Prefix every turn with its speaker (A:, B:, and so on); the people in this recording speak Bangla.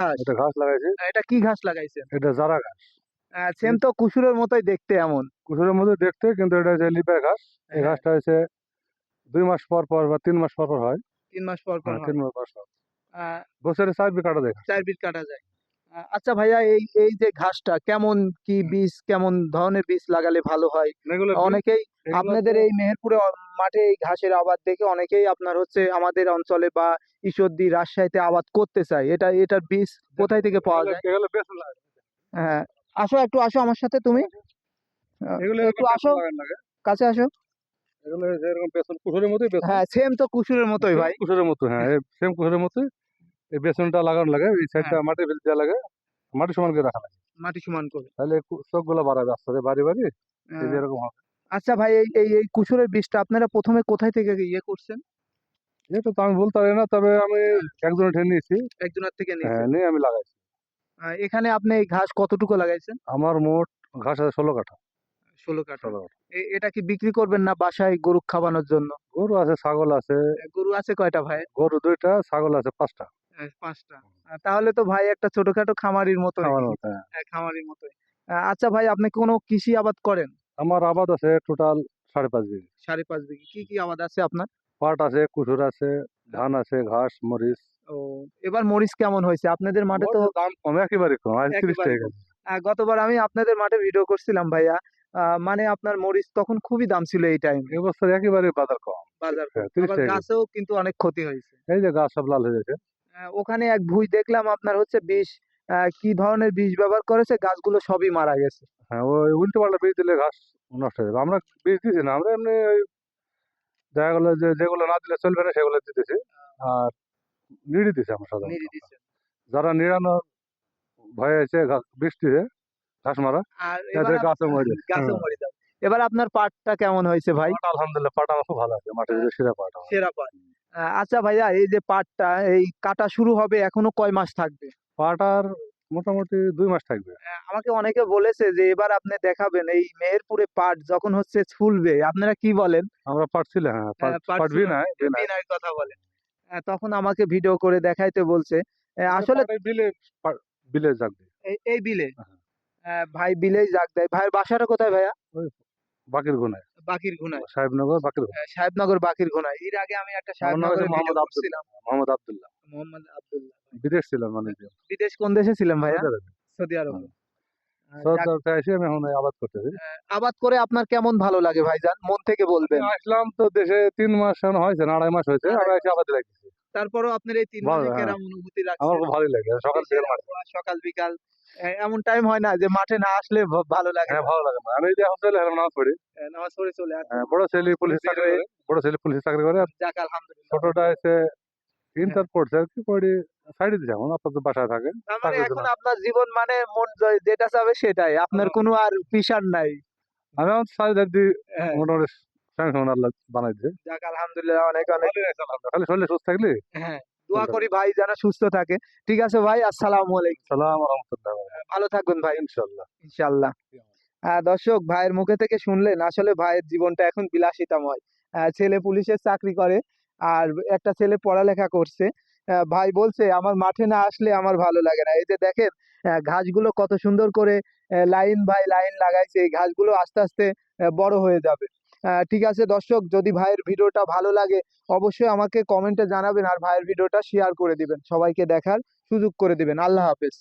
A: ঘাস।
B: এটা ঘাস লাগাইছি।
A: এটা কি ঘাস লাগাইছেন?
B: এটা জারা ঘাস।
A: সেম তো কুসুরের মতোই দেখতে এমন।
B: কুসুরের মধ্যে দেখতে, কিন্তু এটা হচ্ছে লিপাই ঘাস। এই
A: হ্যাঁ,
B: ঘাসটা হচ্ছে ২ মাস পর পর বা ৩ মাস পর পর হয়।
A: ৩ মাস পর, পর
B: হ্যাঁ, ৩
A: হয়।
B: মাস পর পর।
A: আ
B: বছরে ৪ বিঘা কাটা যায় ঘাসটা।
A: ৪ বিট কাটা যায়। আচ্ছা ভাইয়া এই যে ঘাসটা কেমন কি বীজ, কেমন ধরনের বীজ লাগালে ভালো হয়?
B: এগুলো বীজ,
A: অনেকেই
B: এগুলো তো
A: আপনাদের এই মেহেরপুরে মাঠে এই ঘাসের আবাদ দেখে অনেকেই আপনার হচ্ছে আমাদের অঞ্চলে বা ঈশ্বরদী, রাজশাহীতে আবাদ করতে চায়। এটার বীজ কোথায় থেকে পাওয়া
B: এগুলো
A: যায়?
B: এগুলো বেশি লাগে।
A: হ্যাঁ, একটু আসো আমার সাথে তুমি।
B: এগুলো
A: একটু
B: এরকম
A: আসো,
B: বেসন লাগান লাগে।
A: কাছে আসো।
B: এগুলো যেরকম বেসন, কুসুরের মতোই বেসন।
A: হ্যাঁ, সেম তো কুসুরের মতোই
B: সেম
A: ভাই।
B: কুসুরের মতো, হ্যাঁ, সেম কুসুরের মতোই। এই বেসনটা লাগানো লাগে, এই
A: হ্যাঁ,
B: সাইডটা মাটি ফেলে দেওয়া লাগে, মাটি সমান করে রাখা লাগে।
A: মাটি সমান করে।
B: তাহলে চোখগুলো বাড়াবে আস্তে আস্তে, বাড়ি বাড়ি এই যে
A: আ
B: এরকম হবে।
A: আচ্ছা ভাই এই কুসুরের বীজটা আপনারা ১ম এ কোথায় থেকে ইয়ে করছেন?
B: এটা তো আমি বলতে পারি না, তবে আমি
A: হ্যাঁ,
B: একজনের ঠেনে নিয়েছি।
A: একজনের থেকে
B: হ্যাঁ,
A: নিয়েছেন।
B: নিয়ে আমি লাগাইছি।
A: এখানে আপনি এই ঘাস কতটুকু লাগাইছেন?
B: আমার মোট ঘাস আছে ১৬ কাঠা।
A: ১৬ কাঠা।
B: ১৬ কাঠা।
A: এটা কি বিক্রি করবেন না বাসায় গরু খাওয়ানোর জন্য?
B: গরু আছে, ছাগল আছে।
A: গরু আছে কয়টা ভাই?
B: গরু ২ টা, ছাগল আছে ৫ টা।
A: ৫ টা। তাহলে তো ভাই একটা ছোটখাটো খামারির মতোই।
B: খাওয়ার মতো, হ্যাঁ।
A: হ্যাঁ, খামারির মতোই। আচ্ছা ভাই আপনি কোনো কৃষি আবাদ করেন?
B: আমার আবাদ আছে টোটাল ৫.৫ বিঘা।
A: ৫.৫ বিঘি। কি আবাদ আছে আপনার?
B: পাট আছে, কুসুর আছে,
A: আ
B: ধান আছে, ঘাস, মরিচ।
A: ও এবার মরিচ কেমন হইছে? আপনাদের মাঠে তো
B: মরিচের দাম কম, একেবারে কম। আজ ৩০
A: একেবারে
B: টাকা
A: কম।
B: কেজি।
A: গতবার আমি আপনাদের মাঠে ভিডিও করছিলাম ভাইয়া। মানে আপনার মরিচ তখন খুবই দাম ছিল এই টাইমে।
B: এবছর একেবারে বাজার কম।
A: বাজার কম।
B: হ্যাঁ, ৩০
A: আবার
B: টাকা কেজি।
A: গাছেও কিন্তু অনেক ক্ষতি হয়েছে।
B: এই যে গাছ সব লাল হয়ে গেছে।
A: ওখানে এক ভুঁই দেখলাম আপনার হচ্ছে বিষ, কি ধরনের বিষ ব্যবহার করেছে গাছগুলো সবই মারা গেছে।
B: হ্যাঁ, ওই উল্টোপাল্টা বীজ দিলে ঘাস নষ্ট হয়ে যাবে। আমরা বীজ দিছি না। আমরা এমনি ওই দেখা গেল যে যেগুলো না দিলে চলবে না সেগুলো দিতেছি। আর নিড়ি দিছি আমরা সাধারণত।
A: নিড়ি দিছেন।
B: যারা নিড়ানোর ভয় আছে বৃষ্টিতে ঘাস মারা,
A: আর এবার
B: এদের গাছও মরে যায়।
A: গাছেও
B: হুম।
A: মরে যাবে। এবার আপনার পাটটা কেমন হয়েছে ভাই?
B: পাট আলহামদুলিল্লাহ, পাট আমার খুব ভালো আছে। মাটির
A: আ
B: ভিতরে সেরা পাট আমার।
A: সেরা পাট। আচ্ছা ভাইয়া এই যে পাটটা এই কাটা শুরু হবে এখনো কয় মাস থাকবে?
B: পাট আর মোটামুটি ২ মাস থাকবে।
A: আমাকে অনেকে বলেছে যে এবার আপনি দেখাবেন এই মেহেরপুরে পাট যখন হচ্ছে ফুলবে আপনারা কি বলেন?
B: আমরা পাট ছিলে, হ্যাঁ,
A: পাট
B: পাট
A: ছিল
B: বিনায়, বিনায়।
A: বিনয়ের কথা বলেন। তখন আমাকে ভিডিও করে দেখাইতে বলছে।
B: আমাদের
A: আসলে
B: পাটের বিলে, বিলে জাগবে।
A: এই বিলে
B: হ্যাঁ,
A: ভাই বিলেই জাগ দেয়। ভাইয়ের বাসাটা কোথায় ভাইয়া?
B: ওই বাকির গুনায়।
A: বাকির ঘুনায়।
B: সাহেবনগর বাকির গুনায়।
A: সাহেবনগর বাকির ঘুনায়। এর আগে আমি একটা
B: আমার নাম হচ্ছে
A: সাহেবনগরের ভিডিও
B: মোহাম্মদ আব্দুল্লাহ।
A: করছিলাম।
B: মোহাম্মদ আব্দুল্লাহ।
A: মোহাম্মদ আব্দুল্লাহ।
B: বিদেশ ছিলাম অনেকদিন।
A: বিদেশ কোন দেশে ছিলেন ভাইয়া?
B: সৌদি আরবে।
A: সৌদি
B: হুম।
A: আরবে।
B: সৌদি
A: যাক
B: আরব থেকে এসে আমি এখন এই আবাদ করতেছি।
A: আবাদ করে আপনার কেমন ভালো লাগে ভাইজান? মন থেকে
B: আমি
A: বলবেন।
B: আসলাম তো দেশে ৩ মাস এখন হয়েছে না, ২.৫ মাস হয়েছে। আমি
A: ২.৫
B: এসে
A: মাস।
B: আবাদে লাগতেছি।
A: তারপরও আপনার এই ৩
B: ভালো,
A: মাসে
B: হ্যাঁ।
A: কেরাম অনুভূতি
B: আমার
A: লাগছে?
B: খুব ভালোই লাগে। সকাল
A: দেশের
B: বিকেল মাঠে থাকি।
A: আবহাওয়া সকাল বিকাল এমন টাইম হয় না যে মাঠে না আসলে ভালো লাগে
B: হ্যাঁ,
A: না?
B: ভালো লাগে না। আমি এই যে এখন চলে এলাম নামাজ পড়ি।
A: নামাজ পড়ে চলে আসেন।
B: বড় ছেলে
A: নামাজ পড়ে
B: পুলিশে
A: বের
B: চাকরি
A: হয়ে
B: করে। বড় ছেলে পুলিশে চাকরি করে। আর
A: যাক আলহামদুলিল্লাহ ভাই।
B: ছোটটা এসে
A: হ্যাঁ।
B: ইন্টার পড়ছে আর কি, পড়ি সাইডে দিছে এখন। আপাতত বাসায় থাকে।
A: তার মানে
B: চাকরির জন্য।
A: এখন আপনার জীবন মানে মন যেটা চাবে সেটাই। আপনার কোনো আর প্রেশার নাই।
B: আমি এখন সাইডে দিয়ে
A: হ্যাঁ,
B: মোটামুটি স্যাংশন আল্লাহ বানাই দিছে।
A: যাক আলহামদুলিল্লাহ অনেক অনেক
B: ভালোই আছে আলহামদুলিল্লাহ। খালি শরীরে সুস্থ থাকলে
A: হ্যাঁ, দোয়া
B: চলতে
A: করি
B: পারে।
A: ভাই যেন সুস্থ থাকে। ঠিক আছে ভাই, আসসালামু আলাইকুম।
B: সালাম ওয়া রাহমাতুল্লাহি ওয়া
A: ভালো থাকবেন ভাই।
B: বারাকাতুহু। ইনশাআল্লাহ।
A: ইনশাআল্লাহ। দর্শক ভাইয়ের মুখে থেকে শুনলেন আসলে ভাইয়ের জীবনটা এখন বিলাসিতাময়। ছেলে পুলিশের চাকরি করে আর একটা ছেলে পড়ালেখা করছে। ভাই বলছে আমার মাঠে না আসলে আমার ভালো লাগে না। এই যে দেখেন ঘাসগুলো কত সুন্দর করে লাইন বাই লাইন লাগাইছে। এই ঘাসগুলো আস্তে আস্তে বড় হয়ে যাবে। ঠিক আছে দর্শক, যদি ভাইয়ের ভিডিওটা ভালো লাগে অবশ্যই আমাকে কমেন্টে জানাবেন আর ভাইয়ের ভিডিওটা শেয়ার করে দিবেন। সবাইকে দেখার সুযোগ করে দিবেন। আল্লাহ হাফেজ।